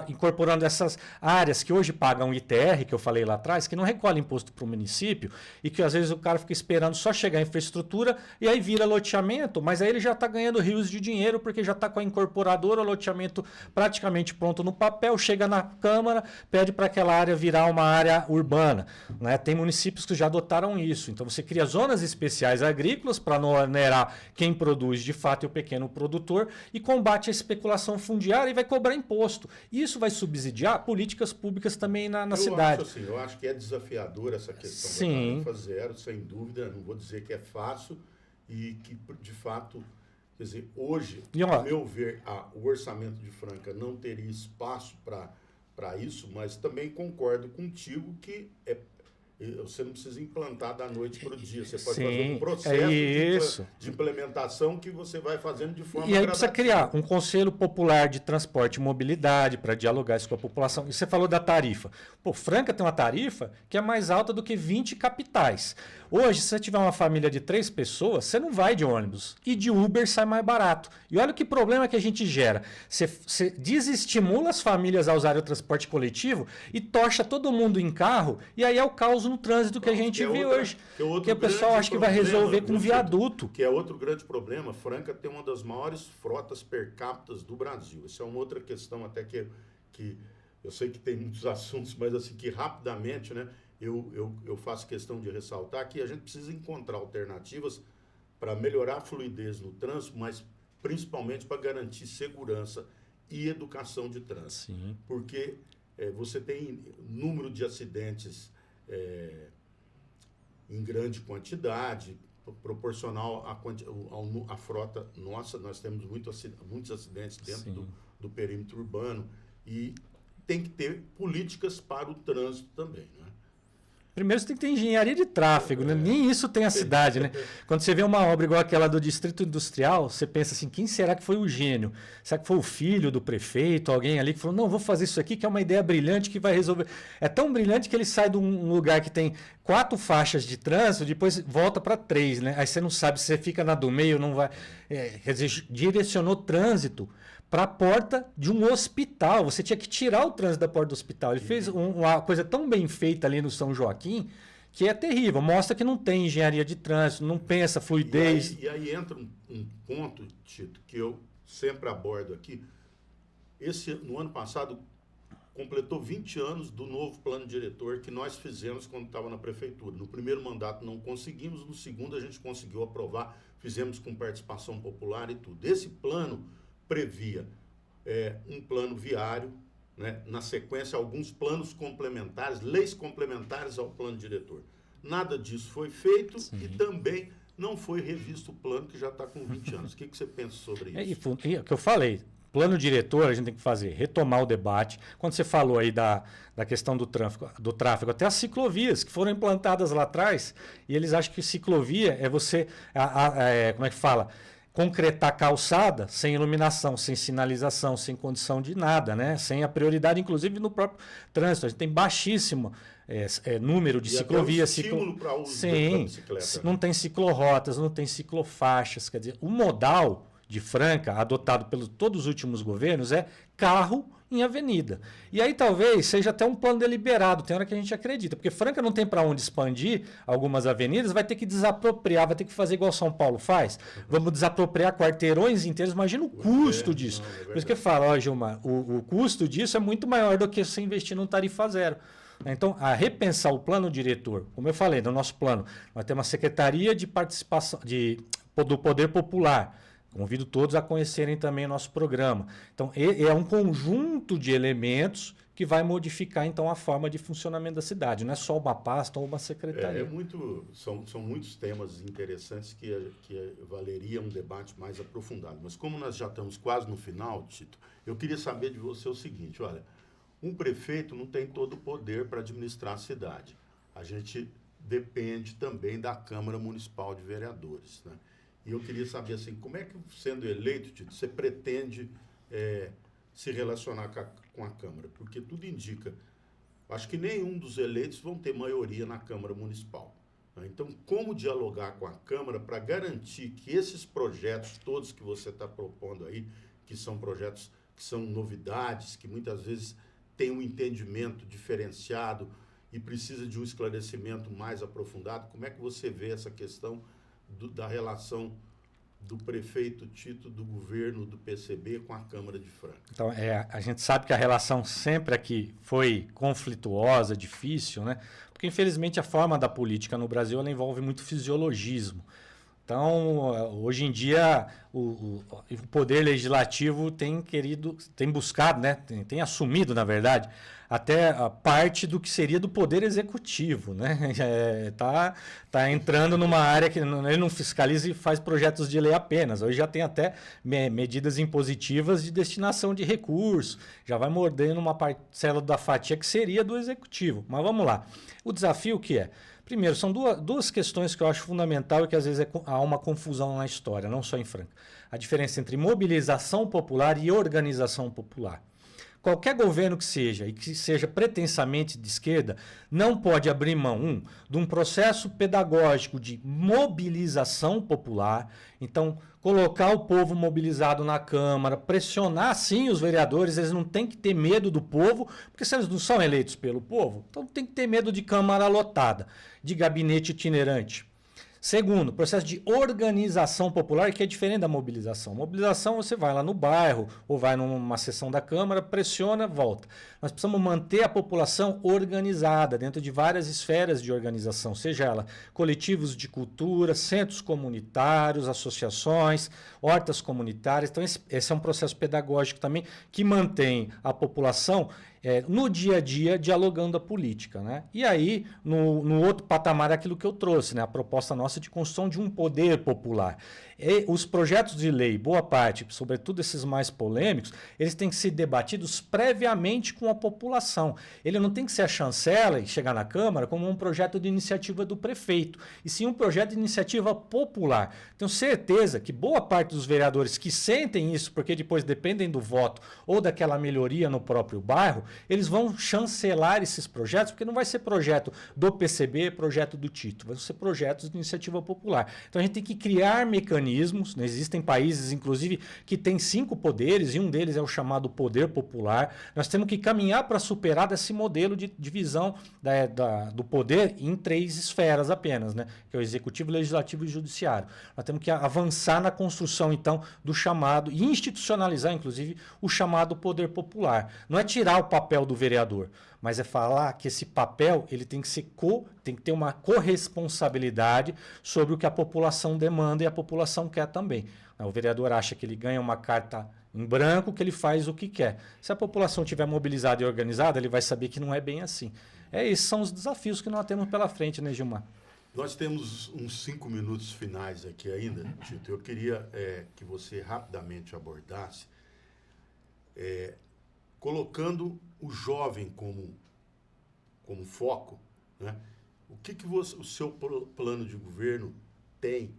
incorporando essas áreas que hoje pagam ITR, que eu falei lá atrás, que não recolhe imposto para o município e que às vezes o cara fica esperando só chegar a infraestrutura e aí vira loteamento, mas aí ele já está ganhando rios de dinheiro porque já está com a incorporadora, o loteamento praticamente pronto no papel, chega na Câmara, pede para aquela área virar uma área urbana. Né? Tem municípios que já adotaram isso. Então você cria zonas especiais agrícolas para não onerar quem produz de fato o pequeno produtor e combate a especulação fundiária e vai cobrar imposto. Isso vai subsidiar políticas públicas também na cidade. Eu acho que é desafiador essa questão Sim. da tarifa zero, sem dúvida. Não vou dizer que é fácil e que, de fato, quer dizer, hoje, ao meu ver, o orçamento de Franca não teria espaço para isso, mas também concordo contigo que você não precisa implantar da noite para o dia. Você pode fazer um processo de implementação que você vai fazendo de forma gradativa. E aí gradativa. precisa criar um Conselho Popular de Transporte e Mobilidade para dialogar isso com a população. E você falou da tarifa. Pô, Franca tem uma tarifa que é mais alta do que 20 capitais. Hoje, se você tiver uma família de 3 pessoas, você não vai de ônibus. E de Uber sai mais barato. E olha que problema que a gente gera. Você desestimula as famílias a usarem o transporte coletivo e tocha todo mundo em carro. E aí é o caos no trânsito que a gente vê hoje. Que o pessoal acha que vai resolver com viaduto. Que é outro grande problema. Franca tem uma das maiores frotas per capita do Brasil. Essa é uma outra questão até que eu sei que tem muitos assuntos, mas assim que rapidamente, né? Eu faço questão de ressaltar que a gente precisa encontrar alternativas para melhorar a fluidez no trânsito, mas principalmente para garantir segurança e educação de trânsito. Sim. Porque você tem número de acidentes em grande quantidade, proporcional à frota nossa. Nós temos muitos acidentes dentro do perímetro urbano e tem que ter políticas para o trânsito também, né? Primeiro você tem que ter engenharia de tráfego, né? Nem isso tem a cidade, né? Quando você vê uma obra igual aquela do Distrito Industrial, você pensa assim, quem será que foi o gênio? Será que foi o filho do prefeito, alguém ali que falou, não, vou fazer isso aqui que é uma ideia brilhante que vai resolver. É tão brilhante que ele sai de um lugar que tem 4 faixas de trânsito, depois volta para 3, né? Aí você não sabe se você fica na do meio, não vai... quer dizer, direcionou trânsito para a porta de um hospital. Você tinha que tirar o trânsito da porta do hospital. Ele fez uma coisa tão bem feita ali no São Joaquim que é terrível. Mostra que não tem engenharia de trânsito, não pensa fluidez. E aí entra um ponto, Tito, que eu sempre abordo aqui. No ano passado, completou 20 anos do novo plano diretor que nós fizemos quando estava na prefeitura. No primeiro mandato não conseguimos, no segundo a gente conseguiu aprovar, fizemos com participação popular e tudo. Esse plano previa um plano viário, né? Na sequência, alguns planos complementares, leis complementares ao plano diretor. Nada disso foi feito e também não foi revisto o plano que já está com 20 anos. O que você pensa sobre isso? É o que eu falei. Plano diretor, a gente tem que fazer, retomar o debate. Quando você falou aí da questão do tráfego, até as ciclovias que foram implantadas lá atrás, e eles acham que ciclovia é você, como é que fala? Concretar calçada sem iluminação, sem sinalização, sem condição de nada, né? Sem a prioridade, inclusive, no próprio trânsito. A gente tem baixíssimo número de ciclovias. Estímulo para o uso da bicicleta. Não tem ciclorotas, não tem ciclofaixas. Quer dizer, o modal de Franca, adotado pelos todos os últimos governos, é carro em avenida. E aí talvez seja até um plano deliberado, tem hora que a gente acredita, porque Franca não tem para onde expandir algumas avenidas, vai ter que desapropriar, vai ter que fazer igual São Paulo faz. Vamos desapropriar quarteirões inteiros, imagina o custo disso. Por isso que eu falo, ó, Gilmar, o custo disso é muito maior do que você investir num tarifa zero. Então, a repensar o plano diretor, como eu falei, no nosso plano, nós temos uma secretaria de participação do Poder Popular. Convido todos a conhecerem também o nosso programa. Então, é um conjunto de elementos que vai modificar, então, a forma de funcionamento da cidade. Não é só uma pasta ou uma secretaria. São muitos temas interessantes que valeria um debate mais aprofundado. Mas como nós já estamos quase no final, Tito, eu queria saber de você o seguinte, olha, um prefeito não tem todo o poder para administrar a cidade. A gente depende também da Câmara Municipal de Vereadores, né? E eu queria saber, assim, como é que, sendo eleito, Tito, você pretende se relacionar com a Câmara? Porque tudo indica, acho que nenhum dos eleitos vão ter maioria na Câmara Municipal, né? Então, como dialogar com a Câmara para garantir que esses projetos todos que você está propondo aí, que são projetos que são novidades, que muitas vezes têm um entendimento diferenciado e precisa de um esclarecimento mais aprofundado, como é que você vê essa questão da relação do prefeito Tito, do governo, do PCB com a Câmara de Franca? Então, a gente sabe que a relação sempre aqui foi conflituosa, difícil, né? Porque, infelizmente, a forma da política no Brasil ela envolve muito fisiologismo. Então, hoje em dia, o poder legislativo tem buscado, né? Tem assumido, na verdade, até a parte do que seria do poder executivo, né? Tá entrando numa área que ele não fiscaliza e faz projetos de lei apenas. Hoje já tem até medidas impositivas de destinação de recursos, já vai mordendo uma parcela da fatia que seria do executivo. Mas vamos lá. O desafio que é? Primeiro, são duas questões que eu acho fundamental e que às vezes há uma confusão na história, não só em Franca. A diferença entre mobilização popular e organização popular. Qualquer governo que seja, e que seja pretensamente de esquerda, não pode abrir mão, de um processo pedagógico de mobilização popular. Então, colocar o povo mobilizado na Câmara, pressionar, sim, os vereadores, eles não têm que ter medo do povo, porque se eles não são eleitos pelo povo, então tem que ter medo de Câmara lotada, de gabinete itinerante. Segundo, processo de organização popular, que é diferente da mobilização. Mobilização, você vai lá no bairro ou vai numa sessão da Câmara, pressiona, volta. Nós precisamos manter a população organizada dentro de várias esferas de organização, seja ela coletivos de cultura, centros comunitários, associações, hortas comunitárias. Então, esse é um processo pedagógico também que mantém a população no dia a dia, dialogando a política, né? E aí, no outro patamar, é aquilo que eu trouxe, né? A proposta nossa de construção de um poder popular. E os projetos de lei, boa parte, sobretudo esses mais polêmicos, eles têm que ser debatidos previamente com a população. Ele não tem que ser a chancela e chegar na Câmara como um projeto de iniciativa do prefeito, e sim um projeto de iniciativa popular. Tenho certeza que boa parte dos vereadores que sentem isso, porque depois dependem do voto ou daquela melhoria no próprio bairro, eles vão chancelar esses projetos, porque não vai ser projeto do PCB, projeto do Tito, vão ser projetos de iniciativa popular. Então a gente tem que criar mecanismos, né? Existem países, inclusive, que têm 5 poderes, e um deles é o chamado poder popular. Nós temos que caminhar para superar desse modelo de divisão do poder em 3 esferas apenas, né? Que é o executivo, legislativo e judiciário. Nós temos que avançar na construção, então, do chamado, e institucionalizar, inclusive, o chamado poder popular. Não é tirar o papel do vereador, mas é falar que esse papel ele tem que ter uma corresponsabilidade sobre o que a população demanda e a população quer também. O vereador acha que ele ganha uma carta em branco, que ele faz o que quer. Se a população estiver mobilizada e organizada, ele vai saber que não é bem assim. Esses são os desafios que nós temos pela frente, né, Gilmar? Nós temos uns 5 minutos finais aqui ainda, Tito. Eu queria que você rapidamente abordasse, colocando o jovem como foco, né? O que o seu plano de governo tem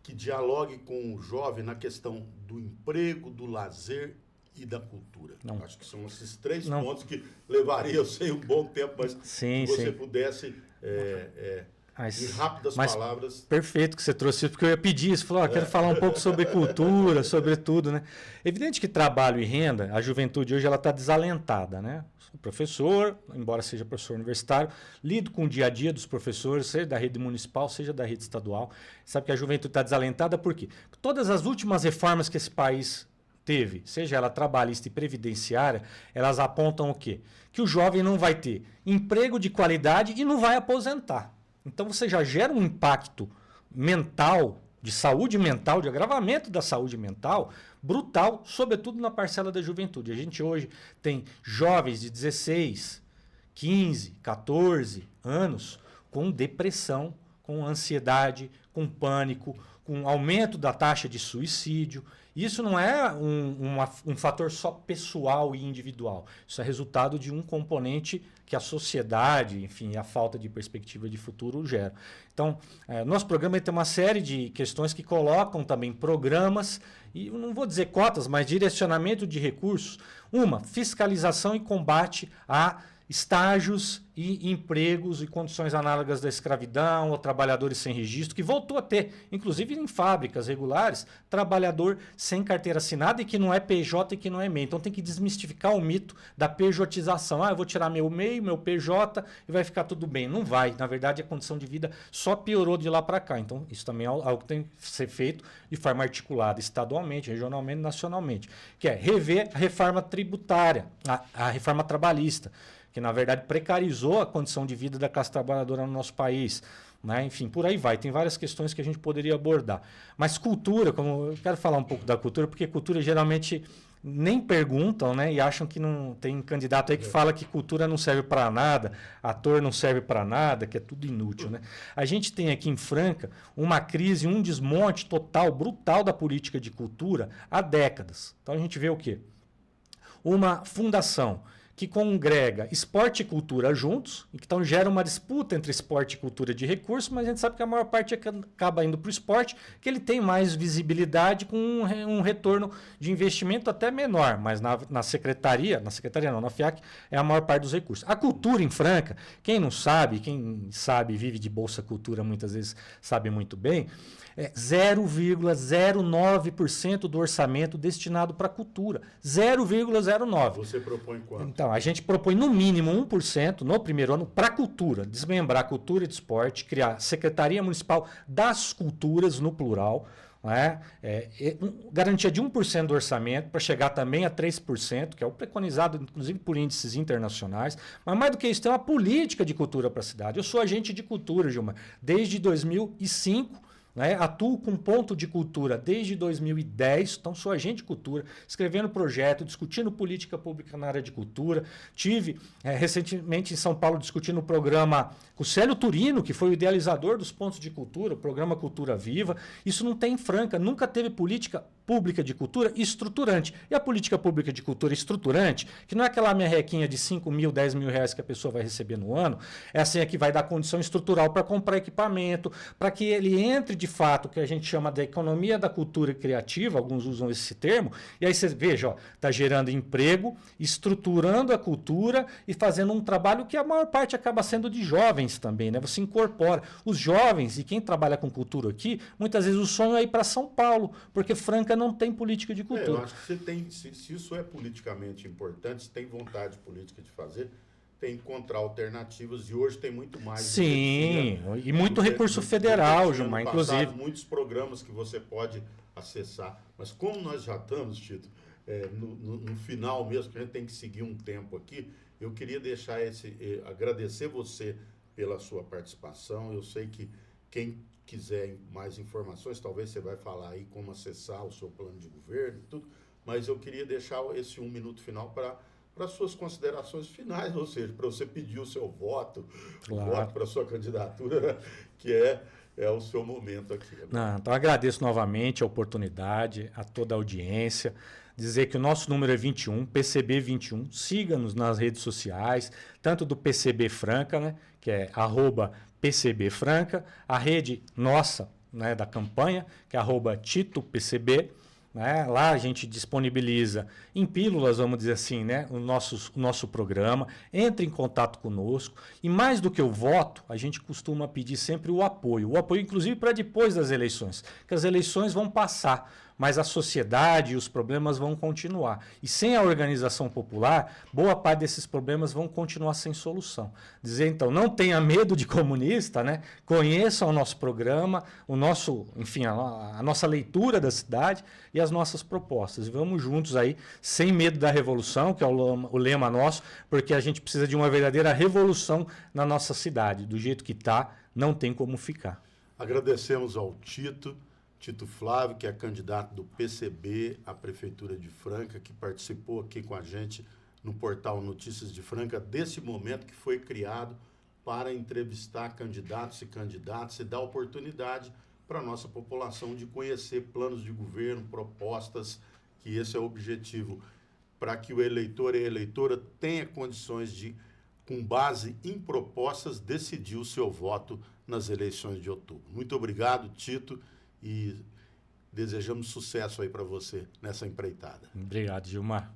que dialogue com o jovem na questão do emprego, do lazer e da cultura? Não. Acho que são esses 3 pontos que levaria, eu sei, um bom tempo, mas sim, se você sim. pudesse Em rápidas palavras. Perfeito que você trouxe isso, porque eu ia pedir isso. Falou, quero falar um pouco sobre cultura, sobre tudo, né? Evidente que trabalho e renda, a juventude hoje ela está desalentada, né? Sou professor, embora seja professor universitário, lido com o dia a dia dos professores, seja da rede municipal, seja da rede estadual. Sabe que a juventude está desalentada por quê? Todas as últimas reformas que esse país teve, seja ela trabalhista e previdenciária, elas apontam o quê? Que o jovem não vai ter emprego de qualidade e não vai aposentar. Então você já gera um impacto mental, de saúde mental, de agravamento da saúde mental, brutal, sobretudo na parcela da juventude. A gente hoje tem jovens de 16, 15, 14 anos com depressão, com ansiedade, com pânico, com aumento da taxa de suicídio. Isso não é um fator só pessoal e individual. Isso é resultado de um componente que a sociedade, enfim, a falta de perspectiva de futuro gera. Então, nosso programa tem uma série de questões que colocam também programas, e eu não vou dizer cotas, mas direcionamento de recursos. Uma, fiscalização e combate a estágios e empregos e condições análogas da escravidão ou trabalhadores sem registro, que voltou a ter, inclusive em fábricas regulares, trabalhador sem carteira assinada e que não é PJ e que não é MEI. Então tem que desmistificar o mito da pejotização. Eu vou tirar meu MEI, meu PJ e vai ficar tudo bem. Não vai. Na verdade, a condição de vida só piorou de lá para cá. Então isso também é algo que tem que ser feito de forma articulada estadualmente, regionalmente, nacionalmente, que é rever a reforma tributária, a reforma trabalhista, que na verdade precarizou a condição de vida da classe trabalhadora no nosso país. Né? Enfim, por aí vai. Tem várias questões que a gente poderia abordar. Mas cultura, como eu quero falar um pouco da cultura, porque cultura geralmente nem perguntam, né? E acham que não tem candidato aí que fala que cultura não serve para nada, ator não serve para nada, que é tudo inútil. Né? A gente tem aqui em Franca uma crise, um desmonte total, brutal da política de cultura há décadas. Então a gente vê o quê? Uma fundação que congrega esporte e cultura juntos, e que então gera uma disputa entre esporte e cultura de recursos, mas a gente sabe que a maior parte acaba indo para o esporte, que ele tem mais visibilidade com um retorno de investimento até menor, mas na secretaria não, na FIAC, é a maior parte dos recursos. A cultura em Franca, quem sabe vive de Bolsa Cultura muitas vezes sabe muito bem, é 0,09% do orçamento destinado para a cultura. 0,09%. Você propõe quanto? Então, a gente propõe no mínimo 1% no primeiro ano para a cultura. Desmembrar a cultura e de esporte, criar Secretaria Municipal das Culturas, no plural, né? Garantia de 1% do orçamento para chegar também a 3%, que é o preconizado, inclusive, por índices internacionais. Mas mais do que isso, tem uma política de cultura para a cidade. Eu sou agente de cultura, Gilmar, desde 2005. Né? Atuo com ponto de cultura desde 2010, então sou agente de cultura, escrevendo projeto, discutindo política pública na área de cultura. Tive recentemente em São Paulo discutindo o programa com o Célio Turino, que foi o idealizador dos pontos de cultura, o programa Cultura Viva. Isso não tem em Franca, nunca teve política pública de cultura estruturante. E a política pública de cultura estruturante, que não é aquela merrequinha de 5 mil, 10 mil reais que a pessoa vai receber no ano, é assim que vai dar condição estrutural para comprar equipamento, para que ele entre de fato, que a gente chama da economia da cultura criativa, alguns usam esse termo, e aí você veja, está gerando emprego, estruturando a cultura e fazendo um trabalho que a maior parte acaba sendo de jovens também, né? Você incorpora os jovens, e quem trabalha com cultura aqui, muitas vezes o sonho é ir para São Paulo, porque Franca não tem política de cultura. Eu acho que você tem, se isso é politicamente importante, se tem vontade política de fazer, tem que encontrar alternativas, e hoje tem muito mais. Sim, e muito recurso federal, Gilmar, inclusive. Muitos programas que você pode acessar. Mas como nós já estamos, Tito, no final mesmo, que a gente tem que seguir um tempo aqui, eu queria deixar agradecer você pela sua participação. Eu sei que quem quiser mais informações, talvez você vai falar aí como acessar o seu plano de governo e tudo, mas eu queria deixar esse 1 minuto final para suas considerações finais, ou seja, para você pedir o seu voto, claro, o voto para a sua candidatura, que é o seu momento aqui. Né? Não, então agradeço novamente a oportunidade, a toda a audiência, dizer que o nosso número é 21, PCB 21, siga-nos nas redes sociais, tanto do PCB Franca, né, que é @PCB Franca, a rede nossa, né, da campanha, que é @TitoPCB, né? Lá a gente disponibiliza em pílulas, vamos dizer assim, né? O nosso programa. Entre em contato conosco. E mais do que o voto, a gente costuma pedir sempre o apoio. O apoio, inclusive, para depois das eleições. Porque as eleições vão passar, mas a sociedade e os problemas vão continuar. E sem a organização popular, boa parte desses problemas vão continuar sem solução. Dizer, então, não tenha medo de comunista, né? Conheçam o nosso programa, enfim, a nossa leitura da cidade e as nossas propostas. E vamos juntos aí, sem medo da revolução, que é o lema nosso, porque a gente precisa de uma verdadeira revolução na nossa cidade. Do jeito que está, não tem como ficar. Agradecemos ao Tito Flávio, que é candidato do PCB à Prefeitura de Franca, que participou aqui com a gente no portal Notícias de Franca, desse momento que foi criado para entrevistar candidatos e dar oportunidade para a nossa população de conhecer planos de governo, propostas, que esse é o objetivo, para que o eleitor e a eleitora tenha condições de, com base em propostas, decidir o seu voto nas eleições de outubro. Muito obrigado, Tito, e desejamos sucesso aí para você nessa empreitada. Obrigado, Gilmar.